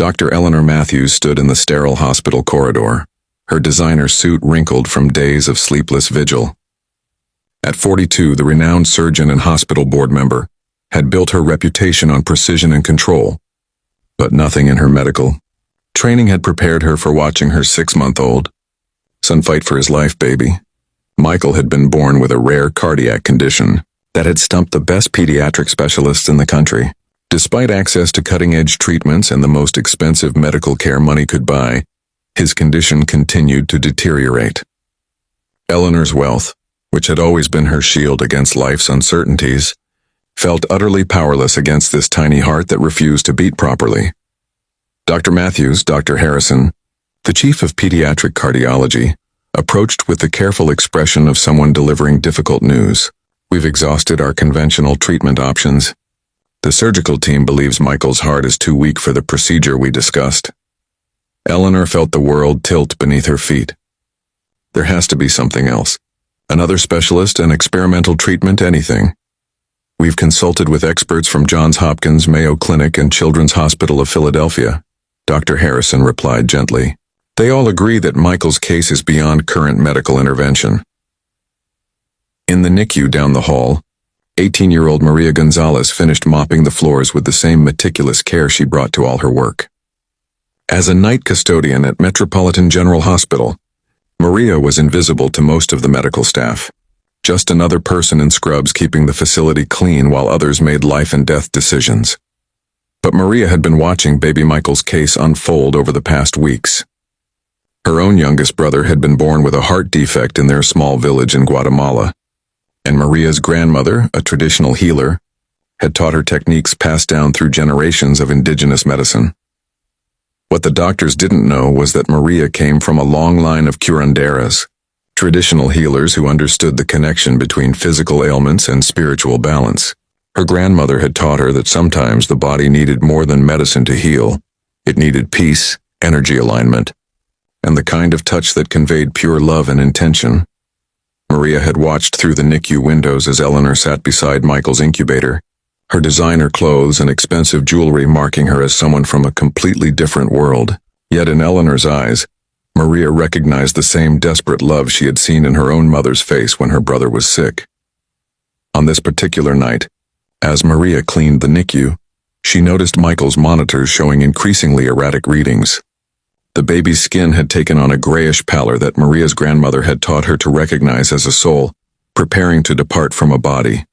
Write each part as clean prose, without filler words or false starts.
Dr. Eleanor Matthews stood in the sterile hospital corridor, her designer suit wrinkled from days of sleepless vigil. At 42, the renowned surgeon and hospital board member had built her reputation on precision and control, but nothing in her medical training had prepared her for watching her 6-month-old son fight for his life. Baby Michael had been born with a rare cardiac condition that had stumped the best pediatric specialists in the country. Despite access to cutting-edge treatments and the most expensive medical care money could buy, his condition continued to deteriorate. Eleanor's wealth, which had always been her shield against life's uncertainties, felt utterly powerless against this tiny heart that refused to beat properly. Dr. Matthews, Dr. Harrison, the chief of pediatric cardiology, approached with the careful expression of someone delivering difficult news. We've exhausted our conventional treatment options. The surgical team believes Michael's heart is too weak for the procedure we discussed. Eleanor felt the world tilt beneath her feet. There has to be something else. Another specialist, an experimental treatment, anything. We've consulted with experts from Johns Hopkins, Mayo Clinic, and Children's Hospital of Philadelphia, Dr. Harrison replied gently. They all agree that Michael's case is beyond current medical intervention. In the NICU down the hall, 18-year-old Maria Gonzalez finished mopping the floors with the same meticulous care she brought to all her work. As a night custodian at Metropolitan General Hospital, Maria was invisible to most of the medical staff, just another person in scrubs keeping the facility clean while others made life and death decisions. But Maria had been watching baby Michael's case unfold over the past weeks. Her own youngest brother had been born with a heart defect in their small village in Guatemala, and Maria's grandmother, a traditional healer, had taught her techniques passed down through generations of indigenous medicine. What the doctors didn't know was that Maria came from a long line of curanderas, traditional healers who understood the connection between physical ailments and spiritual balance. Her grandmother had taught her that sometimes the body needed more than medicine to heal. It needed peace, energy alignment, and the kind of touch that conveyed pure love and intention. Maria had watched through the NICU windows as Eleanor sat beside Michael's incubator, her designer clothes and expensive jewelry marking her as someone from a completely different world. Yet in Eleanor's eyes, Maria recognized the same desperate love she had seen in her own mother's face when her brother was sick. On this particular night, as Maria cleaned the NICU, she noticed Michael's monitors showing increasingly erratic readings. The baby's skin had taken on a grayish pallor that Maria's grandmother had taught her to recognize as a soul, preparing to depart from a body.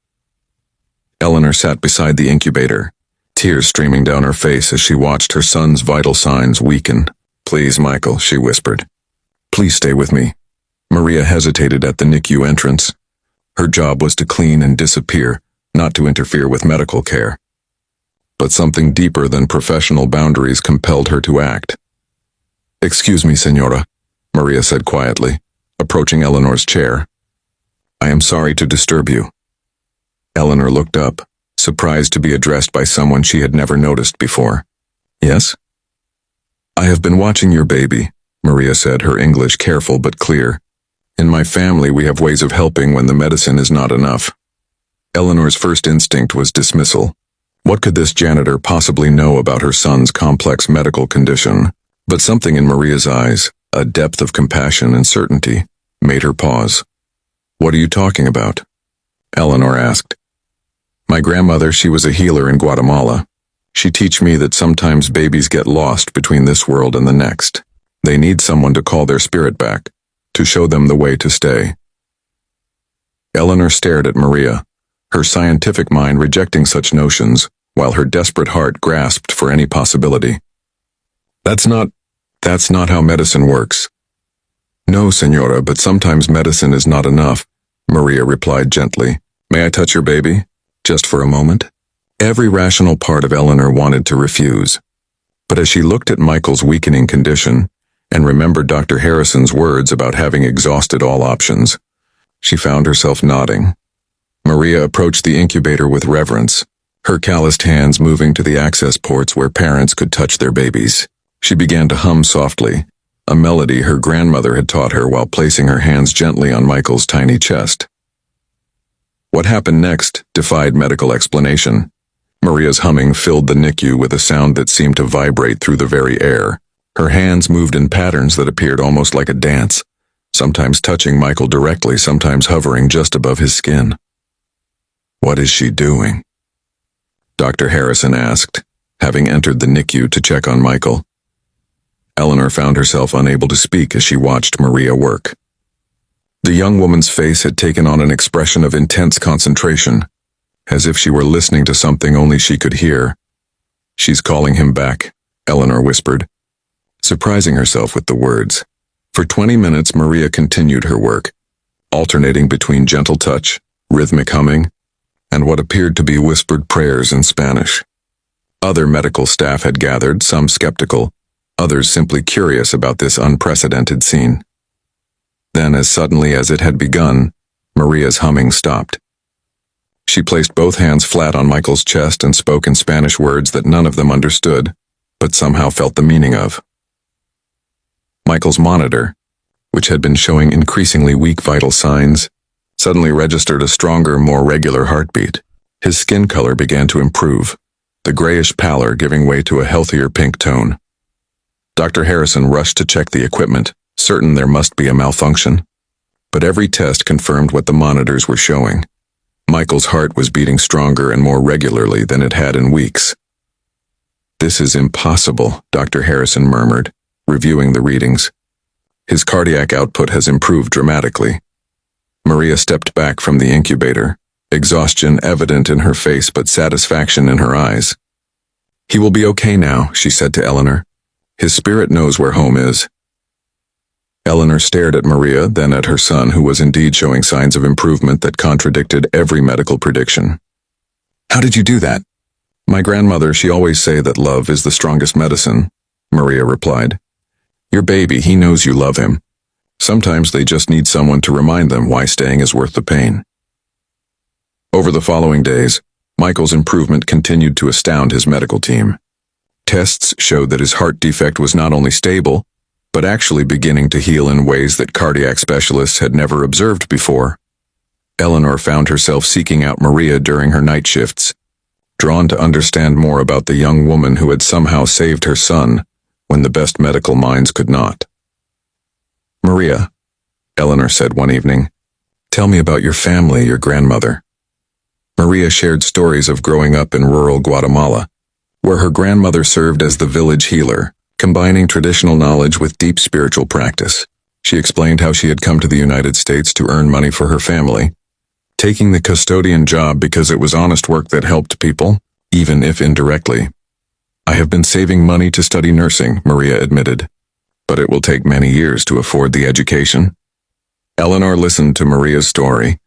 Eleanor sat beside the incubator, tears streaming down her face as she watched her son's vital signs weaken. "Please, Michael," she whispered. "Please stay with me." Maria hesitated at the NICU entrance. Her job was to clean and disappear, not to interfere with medical care. But something deeper than professional boundaries compelled her to act. "Excuse me, Senora," Maria said quietly, approaching Eleanor's chair. "I am sorry to disturb you." Eleanor looked up, surprised to be addressed by someone she had never noticed before. "Yes?" "I have been watching your baby," Maria said, her English careful but clear. "In my family, we have ways of helping when the medicine is not enough." Eleanor's first instinct was dismissal. What could this janitor possibly know about her son's complex medical condition? But something in Maria's eyes, a depth of compassion and certainty, made her pause. "What are you talking about?" Eleanor asked. "My grandmother, she was a healer in Guatemala. She taught me that sometimes babies get lost between this world and the next. They need someone to call their spirit back, to show them the way to stay." Eleanor stared at Maria, her scientific mind rejecting such notions, while her desperate heart grasped for any possibility. That's not how medicine works." "No, Senora, but sometimes medicine is not enough," Maria replied gently. "May I touch your baby? Just for a moment?" Every rational part of Eleanor wanted to refuse. But as she looked at Michael's weakening condition, and remembered Dr. Harrison's words about having exhausted all options, she found herself nodding. Maria approached the incubator with reverence, her calloused hands moving to the access ports where parents could touch their babies. She began to hum softly, a melody her grandmother had taught her while placing her hands gently on Michael's tiny chest. What happened next defied medical explanation. Maria's humming filled the NICU with a sound that seemed to vibrate through the very air. Her hands moved in patterns that appeared almost like a dance, sometimes touching Michael directly, sometimes hovering just above his skin. "What is she doing?" Dr. Harrison asked, having entered the NICU to check on Michael. Eleanor found herself unable to speak as she watched Maria work. The young woman's face had taken on an expression of intense concentration, as if she were listening to something only she could hear. "She's calling him back," Eleanor whispered, surprising herself with the words. For 20 minutes, Maria continued her work, alternating between gentle touch, rhythmic humming, and what appeared to be whispered prayers in Spanish. Other medical staff had gathered, some skeptical, others simply curious about this unprecedented scene. Then, as suddenly as it had begun, Maria's humming stopped. She placed both hands flat on Michael's chest and spoke in Spanish words that none of them understood, but somehow felt the meaning of. Michael's monitor, which had been showing increasingly weak vital signs, suddenly registered a stronger, more regular heartbeat. His skin color began to improve, the grayish pallor giving way to a healthier pink tone. Dr. Harrison rushed to check the equipment, certain there must be a malfunction. But every test confirmed what the monitors were showing. Michael's heart was beating stronger and more regularly than it had in weeks. "This is impossible," Dr. Harrison murmured, reviewing the readings. "His cardiac output has improved dramatically." Maria stepped back from the incubator, exhaustion evident in her face but satisfaction in her eyes. "He will be okay now," she said to Eleanor. "His spirit knows where home is." Eleanor stared at Maria, then at her son, who was indeed showing signs of improvement that contradicted every medical prediction. "How did you do that?" "My grandmother, she always say that love is the strongest medicine," Maria replied. "Your baby, he knows you love him. Sometimes they just need someone to remind them why staying is worth the pain." Over the following days, Michael's improvement continued to astound his medical team. Tests showed that his heart defect was not only stable, but actually beginning to heal in ways that cardiac specialists had never observed before. Eleanor found herself seeking out Maria during her night shifts, drawn to understand more about the young woman who had somehow saved her son when the best medical minds could not. "Maria," Eleanor said one evening, "tell me about your family, your grandmother." Maria shared stories of growing up in rural Guatemala, where her grandmother served as the village healer, combining traditional knowledge with deep spiritual practice. She explained how she had come to the United States to earn money for her family, taking the custodian job because it was honest work that helped people, even if indirectly. "I have been saving money to study nursing," Maria admitted, "but it will take many years to afford the education." Eleanor listened to Maria's story,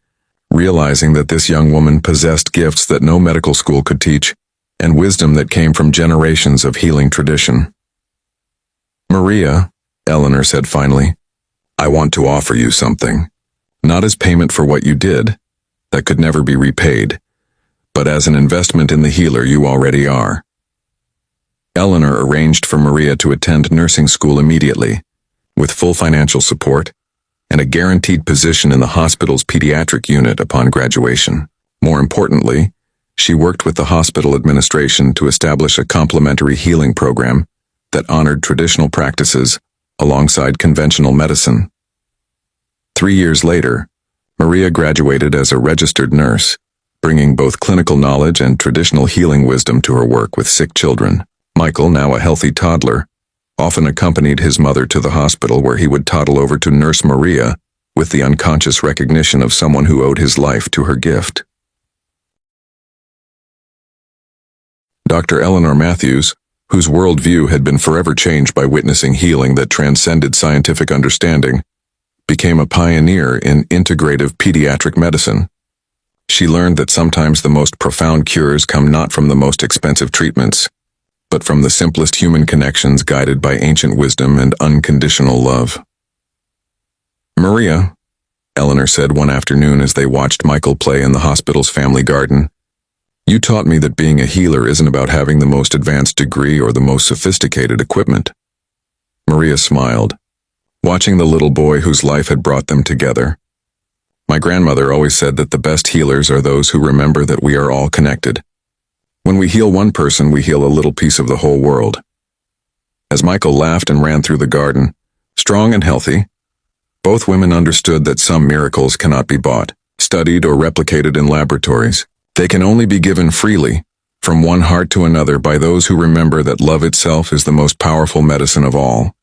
realizing that this young woman possessed gifts that no medical school could teach, and wisdom that came from generations of healing tradition. "Maria," Eleanor said finally, "I want to offer you something, not as payment for what you did, that could never be repaid, but as an investment in the healer you already are." Eleanor arranged for Maria to attend nursing school immediately, with full financial support, and a guaranteed position in the hospital's pediatric unit upon graduation. More importantly, she worked with the hospital administration to establish a complementary healing program that honored traditional practices alongside conventional medicine. 3 years later, Maria graduated as a registered nurse, bringing both clinical knowledge and traditional healing wisdom to her work with sick children. Michael, now a healthy toddler, often accompanied his mother to the hospital, where he would toddle over to nurse Maria with the unconscious recognition of someone who owed his life to her gift. Dr. Eleanor Matthews, whose worldview had been forever changed by witnessing healing that transcended scientific understanding, became a pioneer in integrative pediatric medicine. She learned that sometimes the most profound cures come not from the most expensive treatments, but from the simplest human connections guided by ancient wisdom and unconditional love. "Maria," Eleanor said one afternoon as they watched Michael play in the hospital's family garden, "you taught me that being a healer isn't about having the most advanced degree or the most sophisticated equipment." Maria smiled, watching the little boy whose life had brought them together. "My grandmother always said that the best healers are those who remember that we are all connected. When we heal one person, we heal a little piece of the whole world. As Michael laughed and ran through the garden, strong and healthy, both women understood that some miracles cannot be bought, studied, or replicated in laboratories. They can only be given freely, from one heart to another, by those who remember that love itself is the most powerful medicine of all.